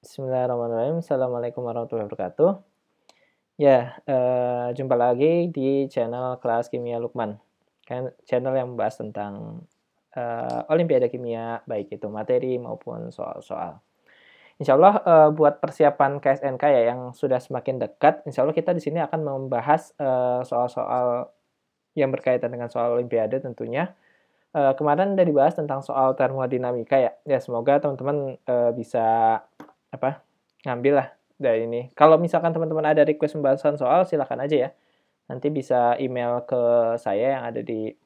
Bismillahirrahmanirrahim. Assalamualaikum warahmatullahi wabarakatuh. Ya, jumpa lagi di channel Kelas Kimia Lukman. Kan channel yang membahas tentang, olimpiade kimia, baik itu materi maupun soal-soal. Insyaallah, buat persiapan KSNK ya yang sudah semakin dekat, insyaallah kita di sini akan membahas, soal-soal yang berkaitan dengan soal olimpiade tentunya. Kemarin udah dibahas tentang soal termodinamika ya. Ya semoga teman-teman, bisa apa, ngambil lah dari ini. Kalau misalkan teman-teman ada request pembahasan soal, silakan aja ya. Nanti bisa email ke saya yang ada di,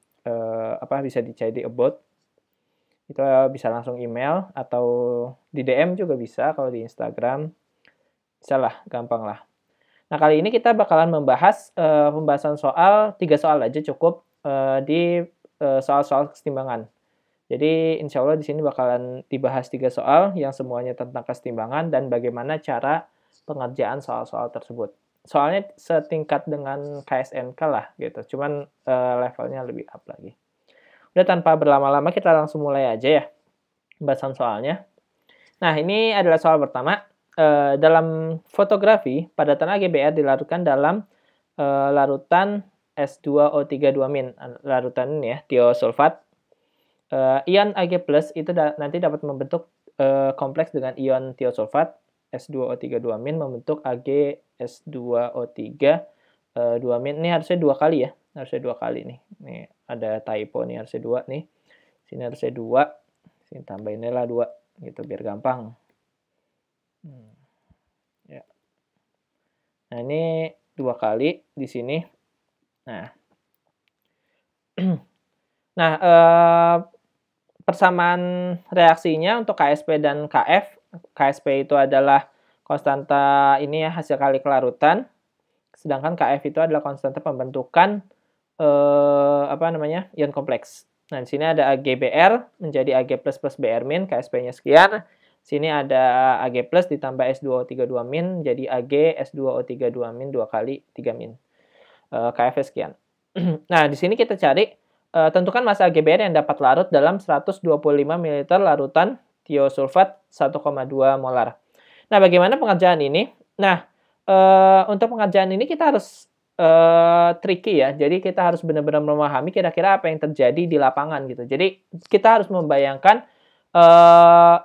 bisa dicari di About. Itu bisa langsung email atau di DM juga bisa kalau di Instagram. Bisalah, gampang lah. Nah, kali ini kita bakalan membahas, pembahasan soal, 3 soal aja cukup, di, soal-soal kesetimbangan. Jadi insya Allah di sini bakalan dibahas 3 soal yang semuanya tentang kesetimbangan dan bagaimana cara pengerjaan soal-soal tersebut. Soalnya setingkat dengan KSNK lah gitu, cuman, levelnya lebih up lagi. Udah tanpa berlama-lama kita langsung mulai aja ya, pembahasan soalnya. Nah ini adalah soal pertama, dalam fotografi padatan AgBr dilarutkan dalam, larutan S2O32-, larutan ini ya, tiosulfat. Ion Ag+ itu nanti dapat membentuk, kompleks dengan ion tiosulfat S2O32- membentuk Ag S2O3, 2-. Ini harusnya 2 kali ya, harusnya 2 kali nih. Nih ada typo nih, harusnya 2 nih. Sini harusnya 2, sini tambahin lah 2 gitu biar gampang. Ya. Nah, ini 2 kali di sini. Nah. Nah, persamaan reaksinya untuk KSP dan KF. KSP itu adalah konstanta ini ya, hasil kali kelarutan. Sedangkan KF itu adalah konstanta pembentukan ion kompleks. Nah, di sini ada AgBr menjadi Ag+ plus Br-, KSP-nya sekian. Sini ada Ag+ ditambah S2O32- jadi Ag S2O32- 2 kali 3-. KF sekian. Nah, di sini kita cari tentukan massa AgBr yang dapat larut dalam 125 ml larutan tiosulfat 1,2 molar. Nah, bagaimana pengerjaan ini? Nah, untuk pengerjaan ini kita harus tricky ya. Jadi kita harus benar-benar memahami kira-kira apa yang terjadi di lapangan gitu. Jadi kita harus membayangkan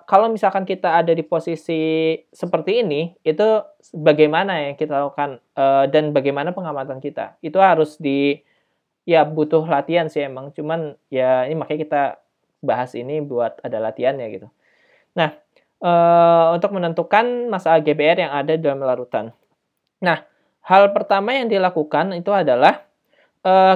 kalau misalkan kita ada di posisi seperti ini, itu bagaimana yang kita lakukan dan bagaimana pengamatan kita. Itu harus ya butuh latihan sih emang. Cuman ya ini makanya kita bahas ini buat ada latihannya gitu. Nah, untuk menentukan massa AgBr yang ada dalam larutan. Nah, hal pertama yang dilakukan itu adalah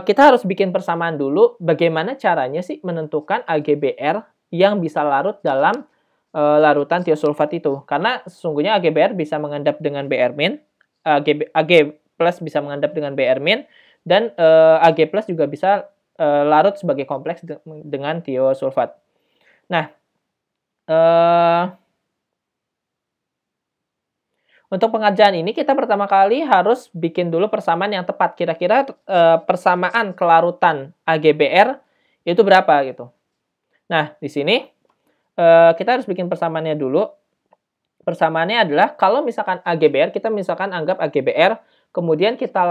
kita harus bikin persamaan dulu bagaimana caranya sih menentukan AgBr yang bisa larut dalam larutan tiosulfat itu. Karena sesungguhnya AgBr bisa mengendap dengan Br-, Ag+ bisa mengendap dengan Br-, dan Ag+ juga bisa larut sebagai kompleks dengan tiosulfat. Nah, untuk pengerjaan ini kita pertama kali harus bikin dulu persamaan yang tepat. Kira-kira persamaan kelarutan AgBr itu berapa gitu. Nah, di sini kita harus bikin persamaannya dulu. Persamaannya adalah kalau misalkan AgBr, kita misalkan anggap AgBr, kemudian kita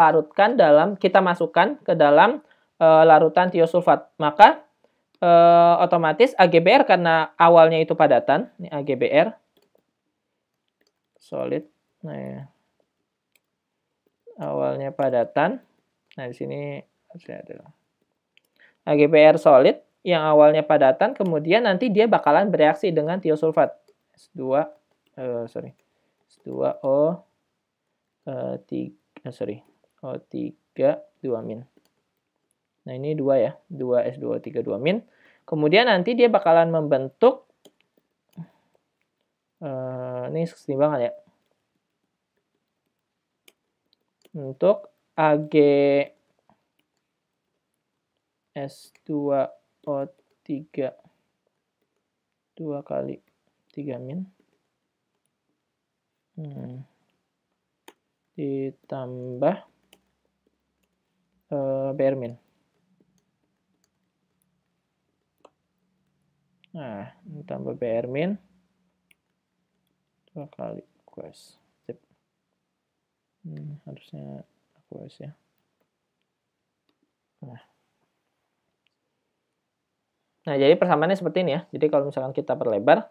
masukkan ke dalam larutan tiosulfat. Maka otomatis AgBr karena awalnya itu padatan, ini AgBr solid. Nah, ya. Awalnya padatan. Nah, di sini harusnya ada AgBr solid yang awalnya padatan, kemudian nanti dia bakalan bereaksi dengan tiosulfat S2O 3 2-. Nah, ini 2 ya, 2 S2O3 2-. Kemudian nanti dia bakalan membentuk ini kesetimbangan ya. Untuk Ag S2O3 2 kali 3-. Ditambah Br-. Nah, ditambah Br-. 2 kali AQS. Sip. Harusnya AQS ya. Nah, jadi persamaannya seperti ini ya. Jadi kalau misalkan kita perlebar,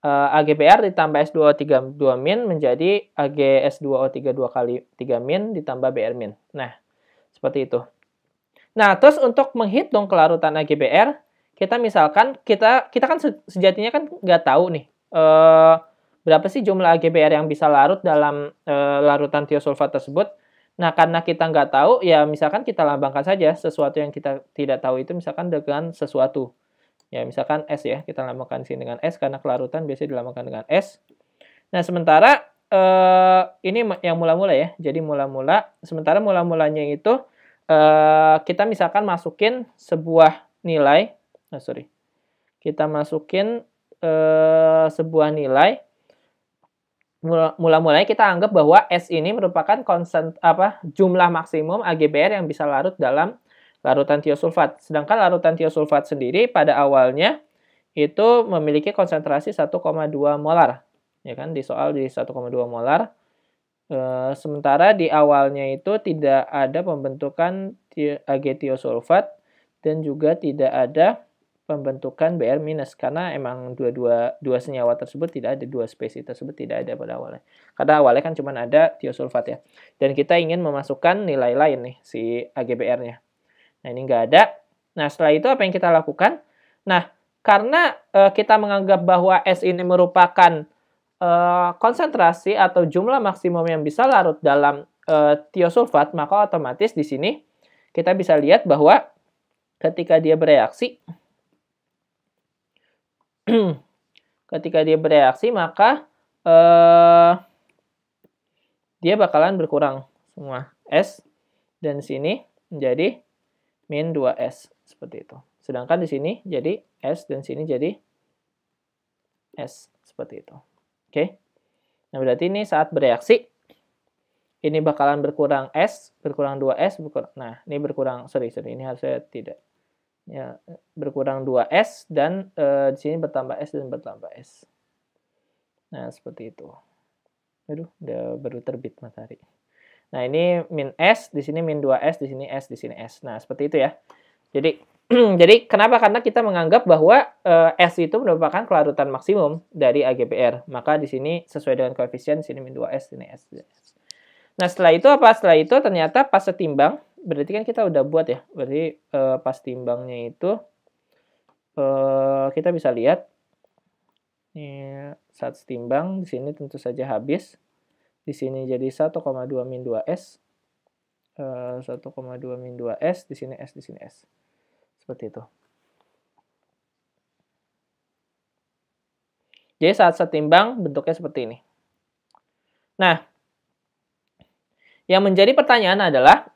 AGBR ditambah S2O3 2 min menjadi AGS2O3 2 kali 3 min ditambah BR min. Nah, seperti itu. Nah, terus untuk menghitung kelarutan AGBR, kita misalkan, kita kan sejatinya kan nggak tahu nih, berapa sih jumlah AGBR yang bisa larut dalam larutan tiosulfat tersebut. Nah, karena kita nggak tahu, ya misalkan kita lambangkan saja sesuatu yang kita tidak tahu itu misalkan dengan sesuatu. Ya, misalkan S ya, kita lambangkan sini dengan S, karena kelarutan biasanya dilambangkan dengan S. Nah, sementara ini yang mula-mula ya, jadi mula-mula, sementara mula-mulanya itu kita misalkan masukin sebuah nilai, kita masukin sebuah nilai, mula-mulanya kita anggap bahwa S ini merupakan jumlah maksimum AGBR yang bisa larut dalam larutan tiosulfat. Sedangkan larutan tiosulfat sendiri pada awalnya itu memiliki konsentrasi 1,2 molar. Ya kan, di soal di 1,2 molar. Sementara di awalnya itu tidak ada pembentukan Ag tiosulfat dan juga tidak ada pembentukan Br minus, karena emang dua senyawa tersebut tidak ada, dua spesies tersebut tidak ada pada awalnya. Karena awalnya kan cuma ada tiosulfat ya. Dan kita ingin memasukkan nilai lain nih, si AGBR-nya. Nah, ini nggak ada. Nah, setelah itu apa yang kita lakukan? Nah, karena kita menganggap bahwa S ini merupakan konsentrasi atau jumlah maksimum yang bisa larut dalam tiosulfat, maka otomatis di sini kita bisa lihat bahwa ketika dia bereaksi, maka dia bakalan berkurang semua S, dan sini menjadi min 2S seperti itu. Sedangkan di sini jadi S dan sini jadi S seperti itu. Oke. Nah, berarti ini saat bereaksi ini bakalan berkurang S, berkurang 2S, berkurang. Nah, ini berkurang, ini harusnya tidak. Ya, berkurang 2S dan di sini bertambah S dan bertambah S. Nah, seperti itu. Aduh, udah baru terbit matahari. Nah, ini min S, di sini min 2S, di sini S, di sini S. Nah, seperti itu ya. Jadi jadi kenapa? Karena kita menganggap bahwa S itu merupakan kelarutan maksimum dari AGBR. Maka di sini sesuai dengan koefisien, di sini min 2S, di sini S. Nah, setelah itu apa? Setelah itu ternyata pas setimbang, berarti kan kita udah buat ya. Berarti pas timbangnya itu kita bisa lihat ini saat setimbang di sini tentu saja habis. Di sini jadi 1,2 min 2S. 1,2 min 2S, di sini S, di sini S. Seperti itu. Jadi saat setimbang bentuknya seperti ini. Nah, yang menjadi pertanyaan adalah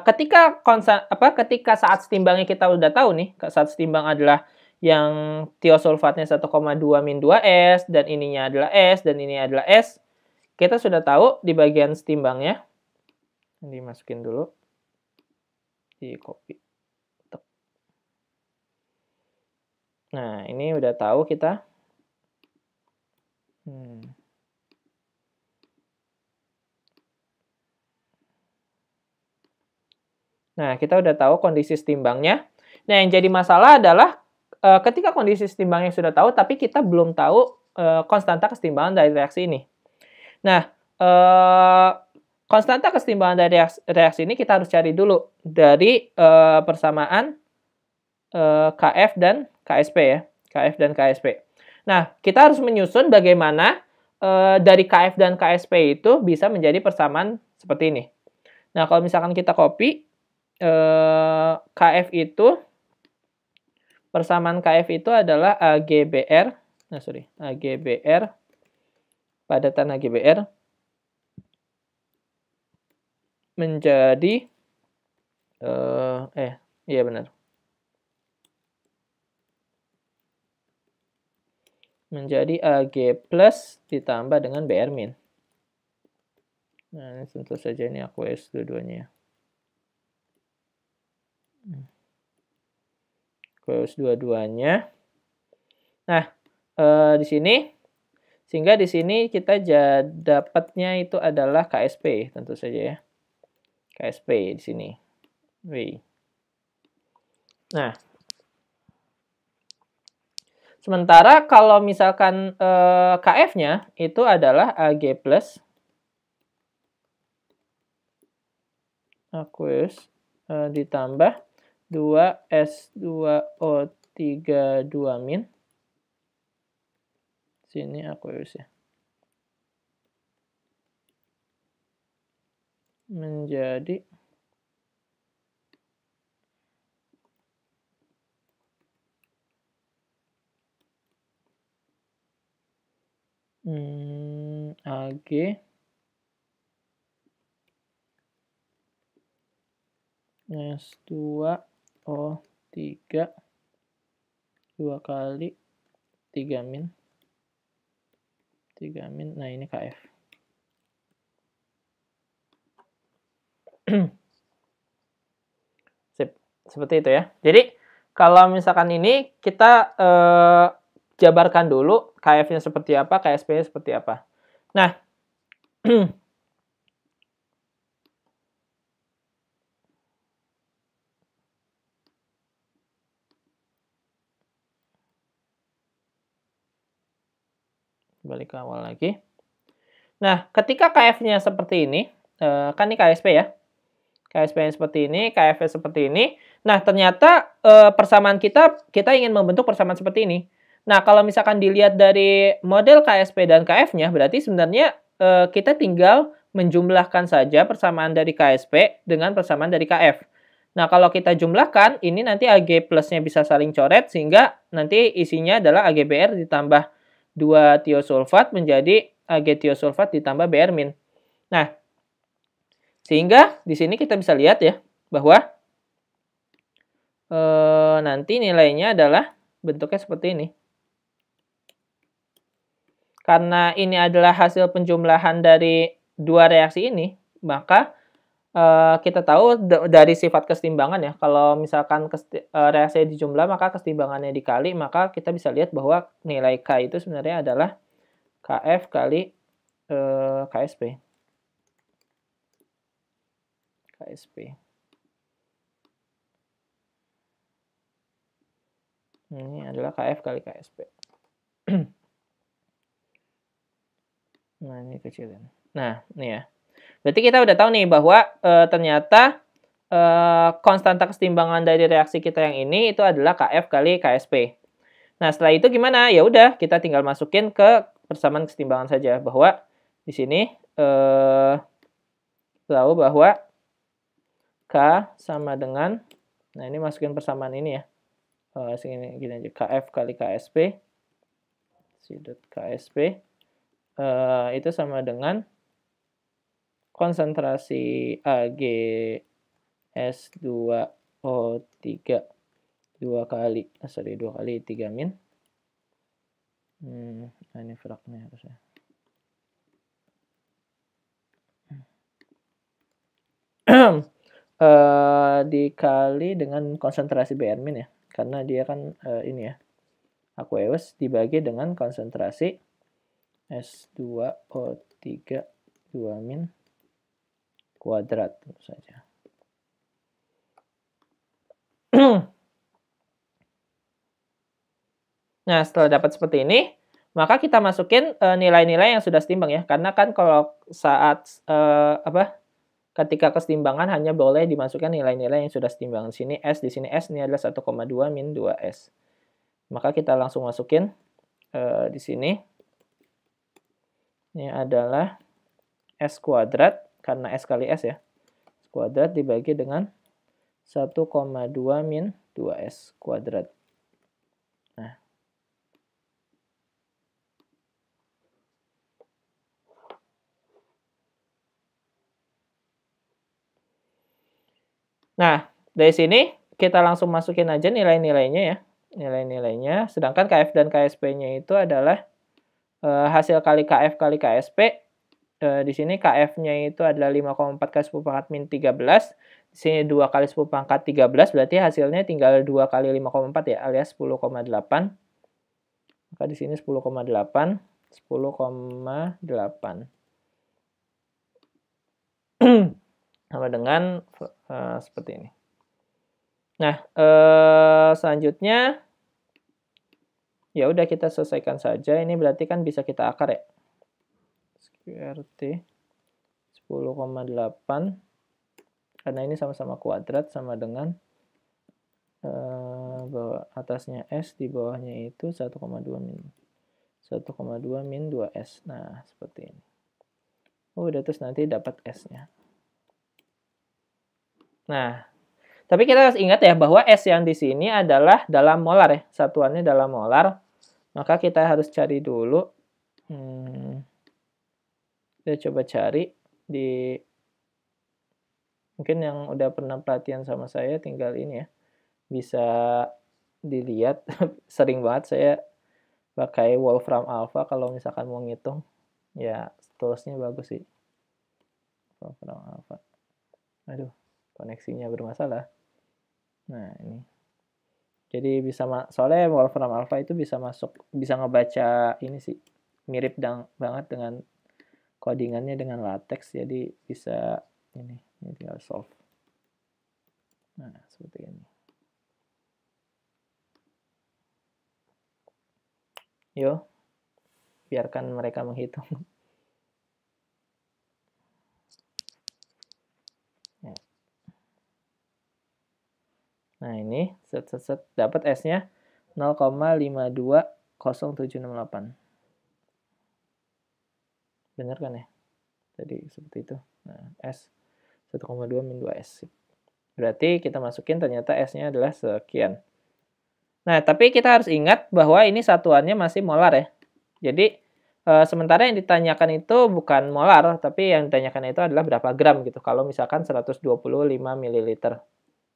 ketika saat setimbangnya kita udah tahu nih, saat setimbang adalah yang tiosulfatnya 1,2 min 2S dan ininya adalah S dan ini adalah S. Kita sudah tahu di bagian setimbangnya. Dimasukin dulu. Di copy. Nah, ini udah tahu kita. Nah, kita udah tahu kondisi setimbangnya. Nah, yang jadi masalah adalah ketika kondisi setimbangnya sudah tahu, tapi kita belum tahu konstanta kesetimbangan dari reaksi ini. Nah, konstanta kesetimbangan dari reaksi ini kita harus cari dulu dari persamaan KF dan KSP ya. KF dan KSP. Nah, kita harus menyusun bagaimana dari KF dan KSP itu bisa menjadi persamaan seperti ini. Nah, kalau misalkan kita copy, KF itu, persamaan KF itu adalah AGBR, AGBR, padatan AGBR, menjadi, iya benar. Menjadi AG plus ditambah dengan BR min. Nah, tentu saja ini AQS dua-duanya. AQS dua-duanya. Nah, di sini Sehingga di sini kita dapatnya itu adalah KSP, tentu saja ya. KSP di sini. W. Nah, sementara kalau misalkan KF-nya itu adalah Ag plus aqueous ditambah 2S2O3 2-. Sini aqueous ya. Menjadi Ag S2O3 2 kali 3-. Nah, ini KF. Sip. Seperti itu ya. Jadi, kalau misalkan ini kita jabarkan dulu KF-nya seperti apa, KSP-nya seperti apa. Nah, balik ke awal lagi. Nah, ketika KF-nya seperti ini, kan ini KSP ya. KSP-nya seperti ini, KF-nya seperti ini. Nah, ternyata persamaan kita ingin membentuk persamaan seperti ini. Nah, kalau misalkan dilihat dari model KSP dan KF-nya, berarti sebenarnya kita tinggal menjumlahkan saja persamaan dari KSP dengan persamaan dari KF. Nah, kalau kita jumlahkan, ini nanti Ag plusnya bisa saling coret, sehingga nanti isinya adalah AgBr ditambah 2 tiosulfat menjadi Ag tiosulfat ditambah Br-. Nah, sehingga di sini kita bisa lihat ya, bahwa nanti nilainya adalah bentuknya seperti ini. Karena ini adalah hasil penjumlahan dari dua reaksi ini, maka kita tahu dari sifat kesetimbangan ya, kalau misalkan reaksinya dijumlah, maka kesetimbangannya dikali, maka kita bisa lihat bahwa nilai K itu sebenarnya adalah KF kali KSP. KSP. Ini adalah KF kali KSP. Nah, ini kecilin. Nah, ini ya. Berarti kita udah tahu nih bahwa ternyata konstanta kesetimbangan dari reaksi kita yang ini itu adalah KF kali KSP. Nah, setelah itu gimana? Ya udah, kita tinggal masukin ke persamaan kesetimbangan saja, bahwa di sini tahu bahwa K sama dengan, nah ini masukin persamaan ini ya. Gini aja, KF kali KSP KSP itu sama dengan konsentrasi Ag S2O3 2 kali 3-. Nah ini fraknya harusnya. Dikali dengan konsentrasi Br- ya, karena dia kan ini ya, aqueous dibagi dengan konsentrasi S2O3 2- kuadrat tentu saja. Nah, setelah dapat seperti ini, maka kita masukin nilai-nilai yang sudah setimbang ya, karena kan kalau saat ketika kesetimbangan hanya boleh dimasukkan nilai-nilai yang sudah setimbang. Di sini S ini adalah 1,2 min 2S. Maka kita langsung masukin di sini. Ini adalah S kuadrat, karena S kali S ya. S kuadrat dibagi dengan 1,2 min 2S kuadrat. Nah, dari sini kita langsung masukin aja nilai-nilainya ya. Nilai-nilainya, sedangkan KF dan KSP-nya itu adalah hasil kali KF kali KSP. Di sini KF-nya itu adalah 5,4 kali 10 pangkat min 13. Di sini 2 kali 10 pangkat 13, berarti hasilnya tinggal 2 kali 5,4 ya, alias 10,8. Maka di sini 10,8. 10,8. Sama dengan seperti ini. Nah, selanjutnya ya udah kita selesaikan saja. Ini berarti kan bisa kita akar ya. QRT 10,8 karena ini sama-sama kuadrat sama dengan bawah atasnya S, di bawahnya itu 1,2 min 2S. Nah, seperti ini. Oh, udah, terus nanti dapat S-nya. Nah, tapi kita harus ingat ya bahwa S yang di sini adalah dalam molar ya. Satuannya dalam molar. Maka kita harus cari dulu. Kita coba cari di, mungkin yang udah pernah pelatihan sama saya tinggal ini ya. Bisa dilihat, sering banget saya pakai Wolfram Alpha kalau misalkan mau ngitung. Ya, toolsnya bagus sih. Wolfram Alpha. Aduh, koneksinya bermasalah. Nah, ini. Jadi bisa, soalnya Wolfram Alpha itu bisa masuk, bisa ngebaca ini sih. Mirip banget dengan codingannya dengan latex, jadi bisa ini tinggal solve. Nah, seperti ini. Yuk, biarkan mereka menghitung. Nah, ini set dapat S-nya 0,520768. Benar kan ya? Jadi seperti itu. Nah, S 1,2 min 2S. Berarti kita masukin ternyata S-nya adalah sekian. Nah, tapi kita harus ingat bahwa ini satuannya masih molar ya. Jadi, sementara yang ditanyakan itu bukan molar, tapi yang ditanyakan itu adalah berapa gram gitu. Kalau misalkan 125 ml.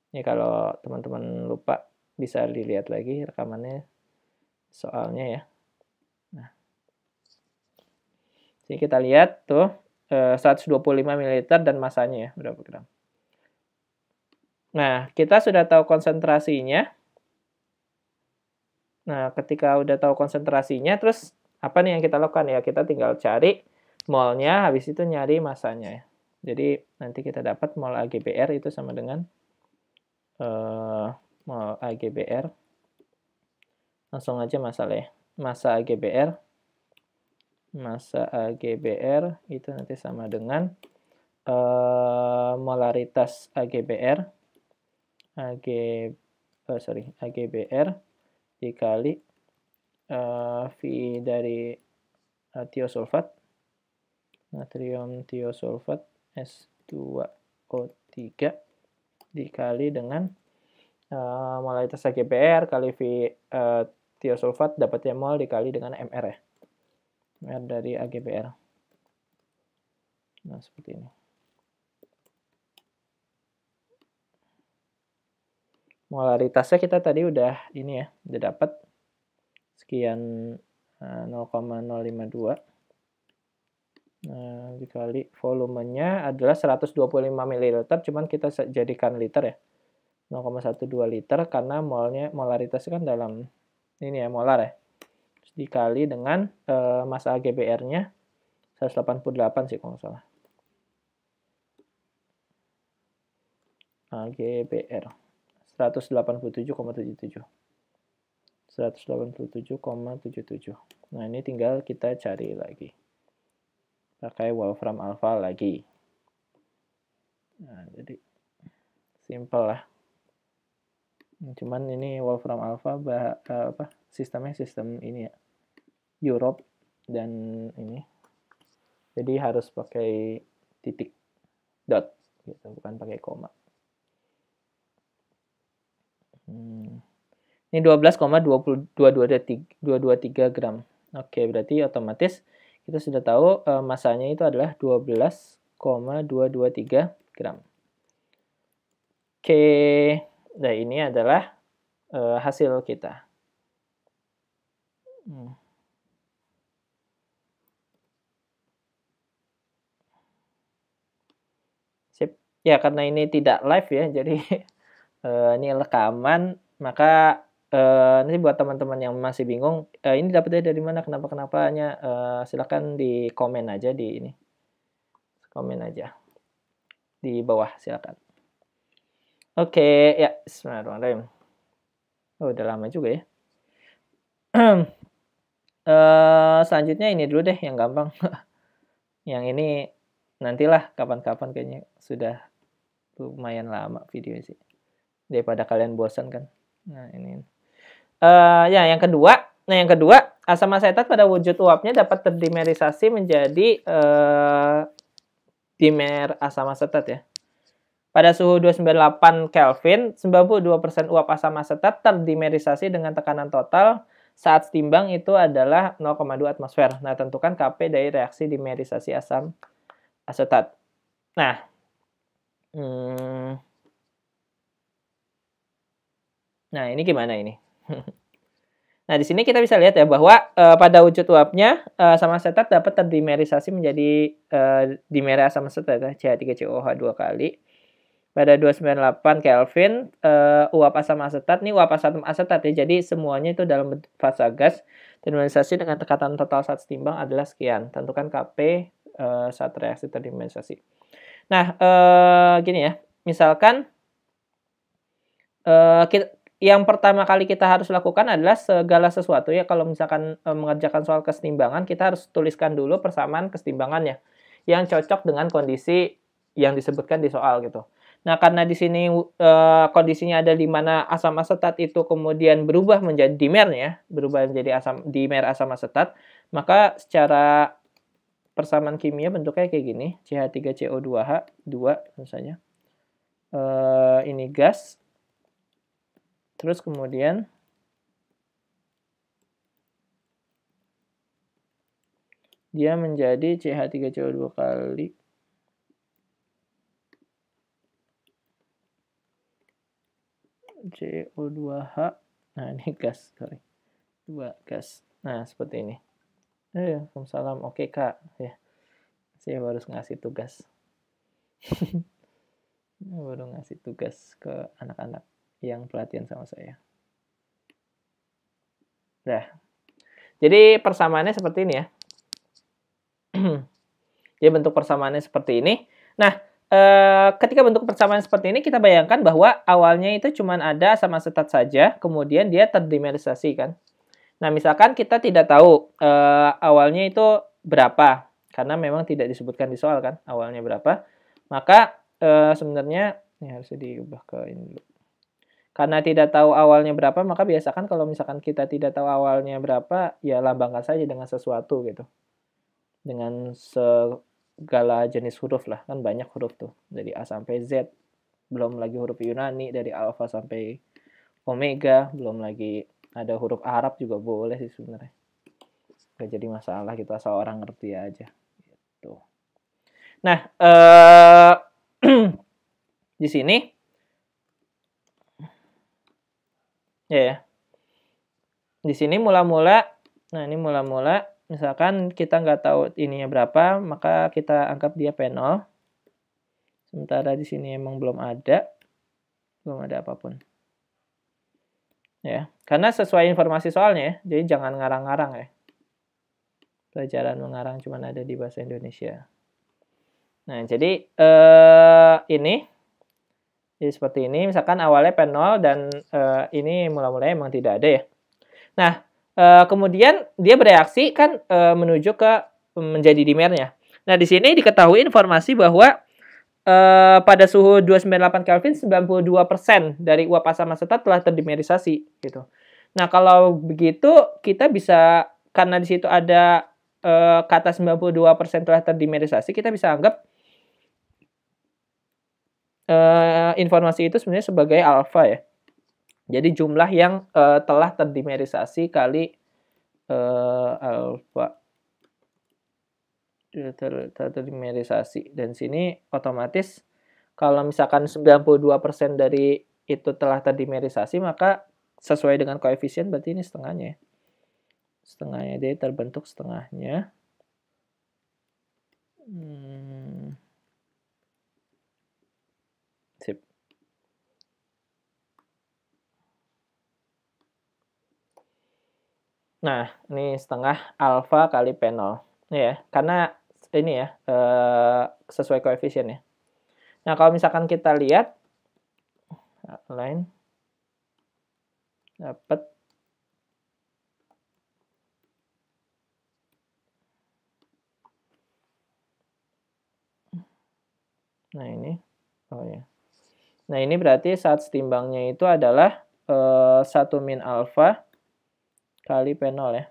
Ini kalau teman-teman lupa, bisa dilihat lagi rekamannya soalnya ya. Nah, sini kita lihat tuh 125 ml dan masanya ya, berapa gram. Nah, kita sudah tahu konsentrasinya. Nah, ketika udah tahu konsentrasinya, terus apa nih yang kita lakukan ya? Kita tinggal cari molnya, habis itu nyari masanya ya. Jadi nanti kita dapat mol AgBr itu sama dengan mol AgBr. Langsung aja masalah ya. Massa AgBr itu nanti sama dengan molaritas AgBr dikali V dari tiosulfat, natrium tiosulfat S2O3 dikali dengan molaritas AgBr kali V tiosulfat dapatnya mol dikali dengan MR ya. MR dari AgBr. Nah, seperti ini. Molaritasnya kita tadi udah ini ya, udah dapat sekian 0,052. Nah, dikali volumenya adalah 125 ml, cuman kita jadikan liter ya. 0,12 liter karena molaritasnya kan dalam ini ya, molar ya. Terus dikali dengan massa AgBr-nya 188 sih kalau nggak salah. AgBr 187,77. 187,77. Nah, ini tinggal kita cari lagi. Pakai Wolfram Alpha lagi. Nah, jadi simple lah. Cuman ini Wolfram Alpha sistemnya sistem ini ya. Europe dan ini. Jadi harus pakai titik dot gitu, bukan pakai koma. Ini 12,223 gram. Oke, berarti otomatis kita sudah tahu masanya itu adalah 12,223 gram. Oke, nah ini adalah hasil kita. Sip. Ya, karena ini tidak live ya, jadi ini rekaman, maka nanti buat teman-teman yang masih bingung, ini dapetnya dari mana, kenapa-kenapanya, silakan di komen aja di ini, komen aja di bawah silakan. Oke, ya, bismillahirrahmanirrahim. Oh, udah lama juga ya. Selanjutnya ini dulu deh yang gampang. Yang ini nantilah kapan-kapan, kayaknya sudah lumayan lama video sih. Daripada kalian bosan kan. Nah, ini. Ya, yang kedua. Nah, yang kedua, asam asetat pada wujud uapnya dapat terdimerisasi menjadi dimer asam asetat ya. Pada suhu 298 Kelvin, 92% uap asam asetat terdimerisasi dengan tekanan total saat setimbang itu adalah 0,2 atmosfer. Nah, tentukan Kp dari reaksi dimerisasi asam asetat. Nah, nah ini gimana ini? Nah, di sini kita bisa lihat ya bahwa pada wujud uapnya asam asetat dapat terdimerisasi menjadi dimer asam asetat ya, CH3COH 2 kali. Pada 298 Kelvin, uap asam asetat nih uap asam asetat ya. Jadi semuanya itu dalam fase gas. Terdimerisasi dengan tekanan total saat setimbang adalah sekian. Tentukan Kp saat reaksi terdimerisasi. Nah, gini ya. Misalkan yang pertama kali kita harus lakukan adalah segala sesuatu ya, kalau misalkan mengerjakan soal kesetimbangan, kita harus tuliskan dulu persamaan kesetimbangannya yang cocok dengan kondisi yang disebutkan di soal gitu. Nah, karena di sini kondisinya ada di mana asam asetat itu kemudian berubah menjadi dimernya, berubah menjadi dimer asam asetat, maka secara persamaan kimia bentuknya kayak gini, CH3CO2H 2 misalnya. Ini gas. Terus kemudian dia menjadi CH3CO2 kali CO2H. Nah, ini gas, sorry. 2 gas. Nah, seperti ini. Waalaikumsalam. Oke, Kak. Ya. Saya baru ngasih tugas. Baru ngasih tugas ke anak-anak yang pelatihan sama saya. Nah, jadi persamaannya seperti ini ya. Jadi bentuk persamaannya seperti ini. Nah, ketika bentuk persamaan seperti ini, kita bayangkan bahwa awalnya itu cuma ada asam asetat saja, kemudian dia terdimerisasi kan. Nah, misalkan kita tidak tahu awalnya itu berapa, karena memang tidak disebutkan di soal kan, awalnya berapa. Maka sebenarnya, ini harusnya diubah ke ini dulu. Karena tidak tahu awalnya berapa, maka biasakan kalau misalkan kita tidak tahu awalnya berapa, ya lambangkan saja dengan sesuatu gitu. Dengan segala jenis huruf lah, kan banyak huruf tuh, dari A sampai Z. Belum lagi huruf Yunani, dari alfa sampai omega, belum lagi ada huruf Arab juga boleh sih sebenarnya. Gak jadi masalah gitu, asal orang ngerti aja. Gitu. Nah, di sini ya, di sini mula-mula, nah ini mula-mula, misalkan kita nggak tahu ininya berapa, maka kita anggap dia P0. Sementara di sini emang belum ada apapun. Ya, karena sesuai informasi soalnya ya, jadi jangan ngarang-ngarang ya. Pelajaran mengarang cuma ada di bahasa Indonesia. Nah, jadi ini jadi seperti ini, misalkan awalnya P0 dan ini mula-mulanya emang tidak ada ya. Nah, kemudian dia bereaksi kan menuju ke menjadi dimernya. Nah, di sini diketahui informasi bahwa pada suhu 298 Kelvin 92% dari uap asam asetat telah terdimerisasi gitu. Nah, kalau begitu kita bisa, karena di situ ada kata 92% telah terdimerisasi, kita bisa anggap informasi itu sebenarnya sebagai alfa ya. Jadi jumlah yang telah terdimerisasi kali alfa terdimerisasi. Dan sini otomatis kalau misalkan 92% dari itu telah terdimerisasi, maka sesuai dengan koefisien berarti ini setengahnya. Setengahnya, dia terbentuk setengahnya. Sip. Nah, ini setengah alfa kali P0. Ya, karena ini ya, sesuai koefisien ya. Nah, kalau misalkan kita lihat, line, dapat nah ini, oh ya. Nah, ini berarti saat setimbangnya itu adalah 1 min alfa kali P0 ya.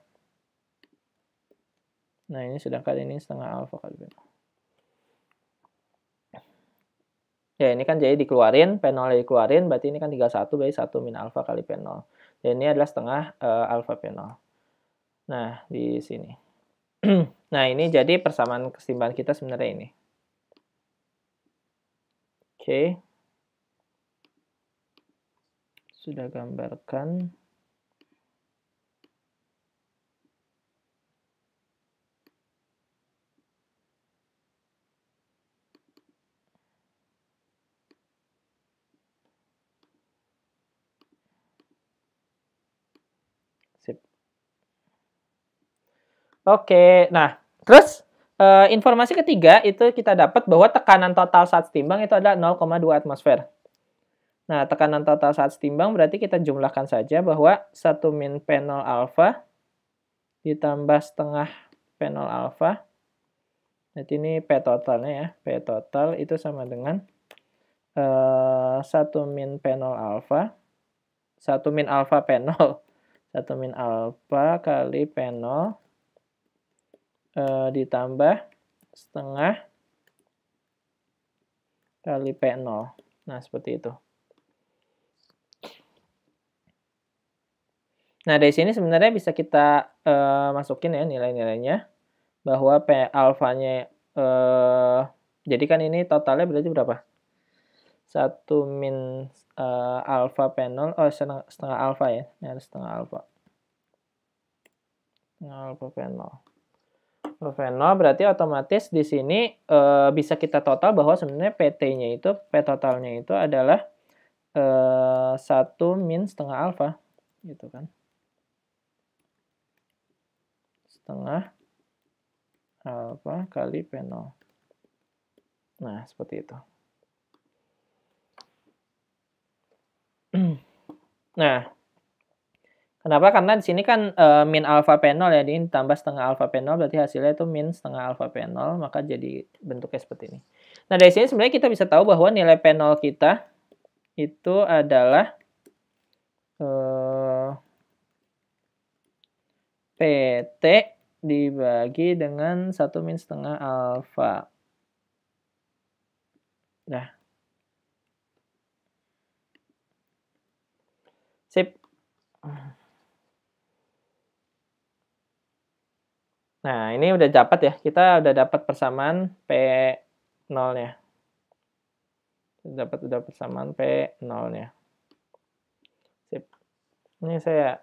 Nah, ini sedangkan ini setengah alfa kali P0. Ya, ini kan jadi dikeluarin, P0 dikeluarin, berarti ini kan 31, berarti 1 min alfa kali P0. Dan ini adalah setengah alfa P0. Nah, di sini. Nah, ini jadi persamaan kesetimbangan kita sebenarnya ini. Oke. Sudah gambarkan. Sip. Oke, nah, terus informasi ketiga itu kita dapat bahwa tekanan total saat setimbang itu adalah 0,2 atmosfer. Nah, tekanan total saat setimbang berarti kita jumlahkan saja bahwa 1 min P0 alfa ditambah setengah P0 alfa. Jadi ini P totalnya ya. P total itu sama dengan 1 min P0 alfa. 1 min alfa P0. 1 min alfa kali P0 ditambah setengah kali P0. Nah, seperti itu. Nah, dari sini sebenarnya bisa kita masukin ya nilai-nilainya. Bahwa P alfanya, jadi kan ini totalnya berarti berapa? 1 min alfa P0, setengah alfa ya. Ini harus setengah alfa. Setengah alfa P0. P0 berarti otomatis di sini bisa kita total bahwa sebenarnya PT-nya itu, P totalnya itu adalah 1 min setengah alfa. Gitu kan. Setengah alfa kali P0. Nah, seperti itu. Nah, kenapa? Karena di sini kan min alfa P0 ya, ini tambah setengah alfa P0, berarti hasilnya itu min setengah alfa P0, maka jadi bentuknya seperti ini. Nah, dari sini sebenarnya kita bisa tahu bahwa nilai P0 kita itu adalah PT dibagi dengan 1 min setengah alfa. Nah. Sip. Nah, ini udah dapat ya. Kita udah dapat persamaan P0-nya. Udah persamaan P0-nya. Sip. Ini saya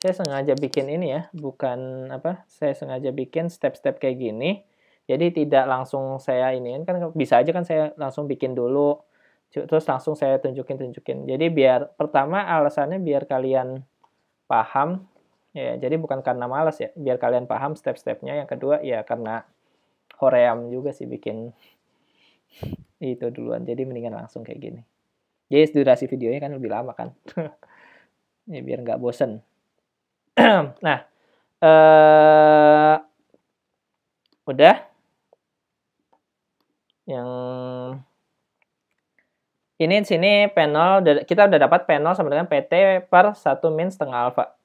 sengaja bikin ini ya, bukan apa, saya sengaja bikin step-step kayak gini. Jadi tidak langsung saya ini kan bisa aja kan saya langsung bikin dulu terus langsung saya tunjukin. Jadi biar pertama alasannya biar kalian paham ya, jadi bukan karena malas ya, biar kalian paham step-stepnya. Yang kedua ya karena hoream juga sih bikin itu duluan. Jadi mendingan langsung kayak gini. Jadi durasi videonya kan lebih lama kan. Ya biar nggak bosen. Nah, udah. Yang ini di sini P0 kita udah dapat P0 sama dengan PT per 1 min setengah alfa.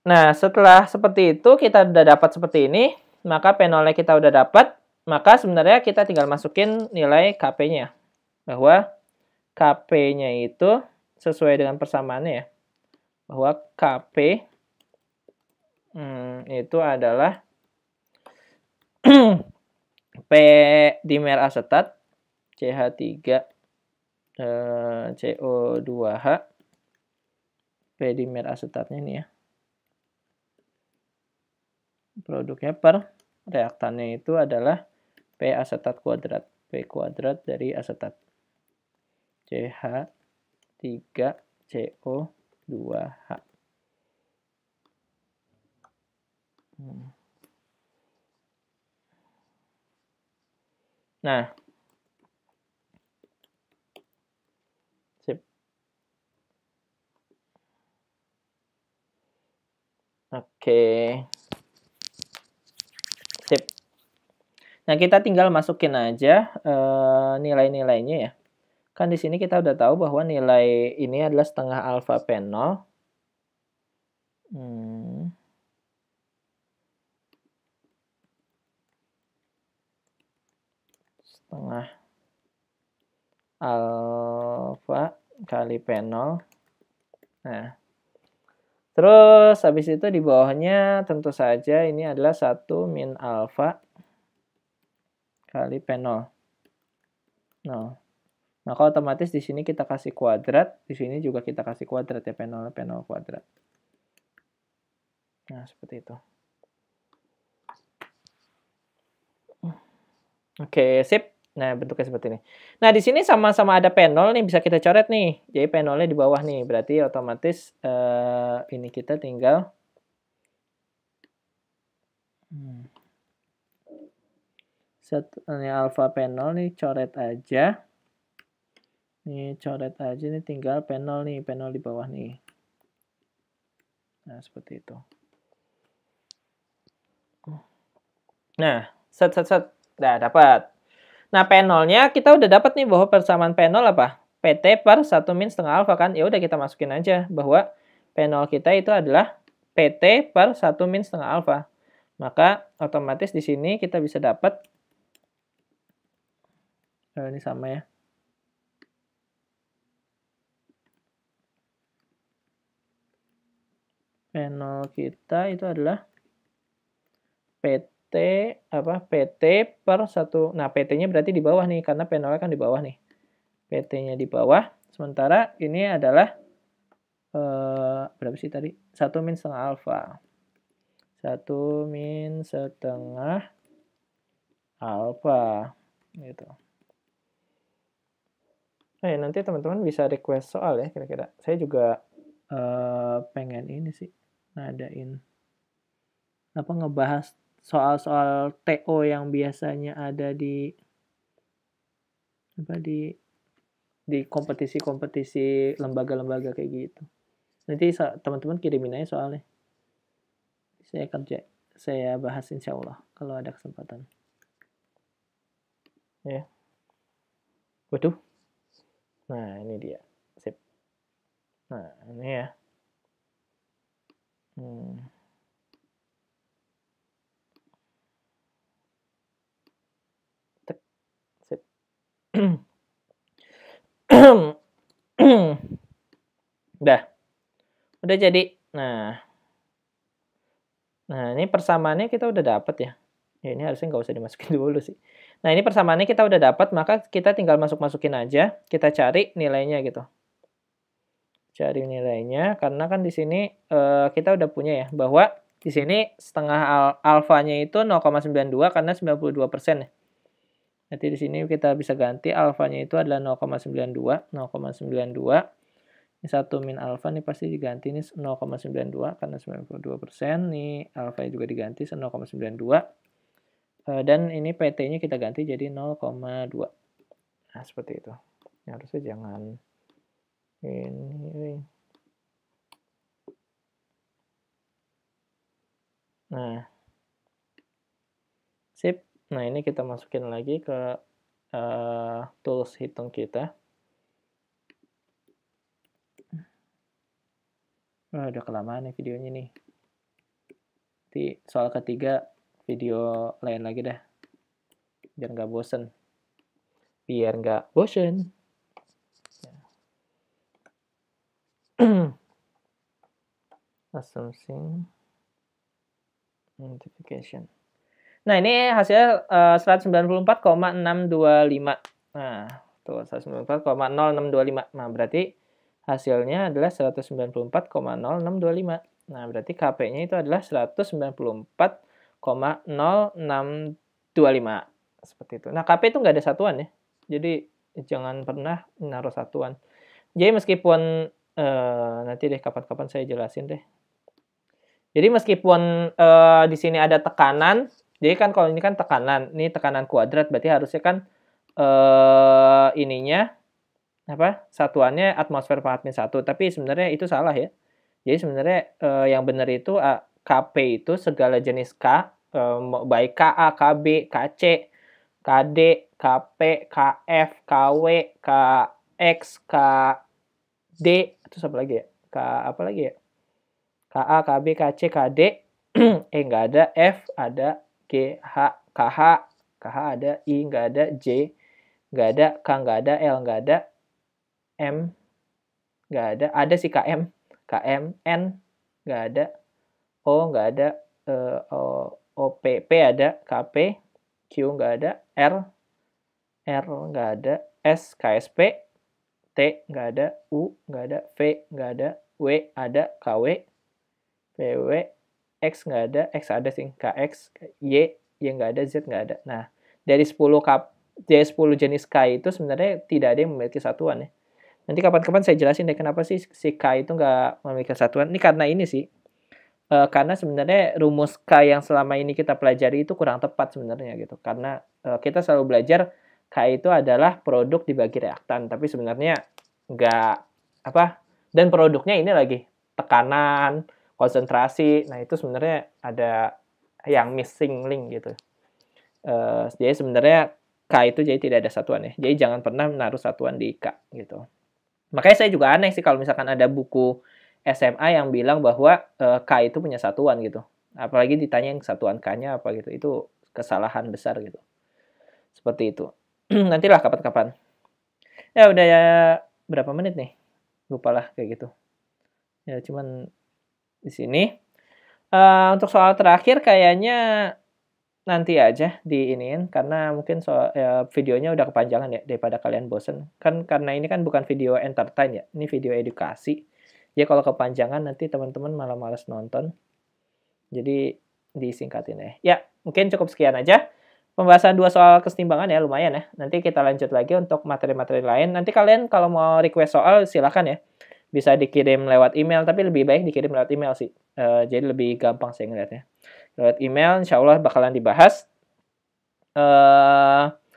Nah, setelah seperti itu kita udah dapat seperti ini, maka P0-nya kita udah dapat, maka sebenarnya kita tinggal masukin nilai KP-nya. Bahwa KP-nya itu sesuai dengan persamaannya ya. Bahwa KP itu adalah P dimer asetat CH3 CO2H, P dimer asetatnya ini ya. Produknya per reaktannya itu adalah P asetat kuadrat. P kuadrat dari asetat. CH3 CO2H. Nah, sip. Oke. Sip. Nah, kita tinggal masukin aja nilai-nilainya ya. Kan di sini kita udah tahu bahwa nilai ini adalah setengah alfa P0. Setengah alfa kali P0. Nah, terus habis itu di bawahnya tentu saja ini adalah 1 min alfa kali P0. Nah, maka otomatis di sini kita kasih kuadrat, di sini juga kita kasih kuadrat ya, P0 kuadrat. Nah, seperti itu. Oke, sip. Nah, bentuknya seperti ini. Nah, di sini sama-sama ada P0 nih, bisa kita coret nih. Jadi P0-nya di bawah nih, berarti otomatis ini kita tinggal ini alfa P0 nih, coret aja. Nih, coret aja nih, tinggal P0 nih, P0 di bawah nih. Nah, seperti itu. Nah, set. Nah, dapat. Nah, P0-nya kita udah dapat nih bahwa persamaan P0 apa? PT per 1 min setengah alfa kan? Ya udah kita masukin aja bahwa P0 kita itu adalah PT per 1 min setengah alfa. Maka otomatis di sini kita bisa dapat ini sama ya. P0 kita itu adalah PT per 1. Nah, PT-nya berarti di bawah nih karena P0 kan di bawah nih. PT-nya di bawah. Sementara ini adalah berapa sih tadi? 1 min setengah alfa. 1 min setengah alfa. Gitu. Nanti teman-teman bisa request soal ya kira-kira. Saya juga pengen ini sih. Ngadain. Ngebahas soal-soal TO yang biasanya ada di kompetisi-kompetisi lembaga-lembaga kayak gitu. Nanti teman-teman kirimin aja soalnya. Saya bahas insya Allah kalau ada kesempatan. Ya. Waduh. Nah, ini dia. Sip. Nah, ini ya. Sip. Udah jadi. Nah, ini persamaannya kita udah dapat ya. Ya, ini harusnya nggak usah dimasukin dulu sih. Nah, ini persamaannya kita udah dapat, maka kita tinggal masukin aja. Kita cari nilainya gitu. Cari nilainya, karena kan di sini kita udah punya ya, bahwa di sini setengah alfanya itu 0,92 karena 92% ya. Nanti di sini kita bisa ganti alfanya itu adalah 0,92. Ini 1 min alfa nih pasti diganti ini 0,92 karena 92%. Nih alfa juga diganti 0,92. Dan ini PT-nya kita ganti jadi 0,2. Nah, seperti itu. Harusnya jangan ini. Nah. Sip. Nah, ini kita masukin lagi ke tools hitung kita. Udah kelamaan nih videonya nih. Nanti soal ketiga video lain lagi dah. Biar nggak bosen. Assumption identification. Nah, ini hasilnya 194,625. Nah, tuh 194,0625. Nah, berarti hasilnya adalah 194,0625. Nah, berarti KP-nya itu adalah 194,0625. Seperti itu. Nah, KP itu nggak ada satuan ya. Jadi, jangan pernah naruh satuan. Jadi, meskipun Nanti deh kapan-kapan saya jelasin deh. Jadi meskipun, di sini ada tekanan, jadi kan kalau ini kan tekanan, ini tekanan kuadrat berarti harusnya kan, ininya, apa, satuannya atmosfer Fahrenheit 1, tapi sebenarnya itu salah ya. Jadi sebenarnya, yang benar itu, Kp itu segala jenis K, baik Ka, Kb, Kc, Kd, Kp, Kf, Kw, Kx, Kd, terus apa lagi ya? K apa lagi ya? Ka, Kb, Kc, Kd, nggak ada, F ada, G, H, Kh, Kh ada, I nggak ada, J nggak ada, K nggak ada, L nggak ada, M nggak ada sih Km, Km, N nggak ada, O nggak ada, OP ada, Kp, Q nggak ada, R nggak ada, S, Ksp, T nggak ada, U nggak ada, V nggak ada, W ada, Kw, PW, X nggak ada, X ada sih, KX, Y nggak ada, Z nggak ada. Nah, dari 10 jenis K itu sebenarnya tidak ada yang memiliki satuan ya. Nanti kapan-kapan saya jelasin deh kenapa sih si K itu nggak memiliki satuan. Ini karena ini sih, karena sebenarnya rumus K yang selama ini kita pelajari itu kurang tepat sebenarnya gitu. Karena kita selalu belajar K itu adalah produk dibagi reaktan, tapi sebenarnya nggak apa. Dan produknya ini lagi tekanan, konsentrasi. Nah itu sebenarnya ada yang missing link gitu. Jadi sebenarnya K itu jadi tidak ada satuan ya. Jadi jangan pernah menaruh satuan di K gitu. Makanya saya juga aneh sih kalau misalkan ada buku SMA yang bilang bahwa K itu punya satuan gitu. Apalagi ditanyain satuan K-nya apa gitu. Itu kesalahan besar gitu. Seperti itu. Nantilah kapan-kapan. Ya udah ya berapa menit nih? Lupa lah kayak gitu. Ya cuman di sini. Untuk soal terakhir kayaknya nanti aja diiniin karena mungkin videonya udah kepanjangan ya daripada kalian bosen. Kan karena ini kan bukan video entertain ya, ini video edukasi. Jadi kalau kepanjangan nanti teman-teman malah males nonton. Jadi disingkatin ya. Ya, mungkin cukup sekian aja. Pembahasan 2 soal kesetimbangan ya lumayan ya. Nanti kita lanjut lagi untuk materi-materi lain. Nanti kalian kalau mau request soal silakan ya. Bisa dikirim lewat email, tapi lebih baik dikirim lewat email sih. Jadi lebih gampang saya ngeliatnya. Lewat email, insya Allah bakalan dibahas.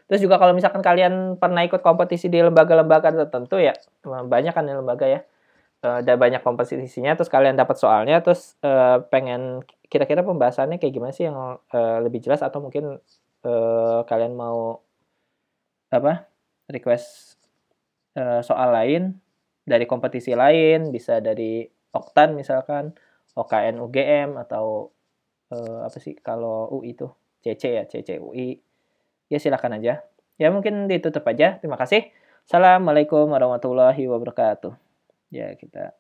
Terus juga kalau misalkan kalian pernah ikut kompetisi di lembaga-lembaga tertentu ya, banyak kan ya lembaga ya. Ada banyak kompetisinya, terus kalian dapat soalnya, terus pengen kira-kira pembahasannya kayak gimana sih yang lebih jelas atau mungkin kalian mau apa request soal lain dari kompetisi lain, bisa dari Oktan misalkan, OKN UGM atau apa sih kalau UI itu CC ya, CC UI. Ya silakan aja. Ya mungkin ditutup aja. Terima kasih. Assalamualaikum warahmatullahi wabarakatuh. Ya kita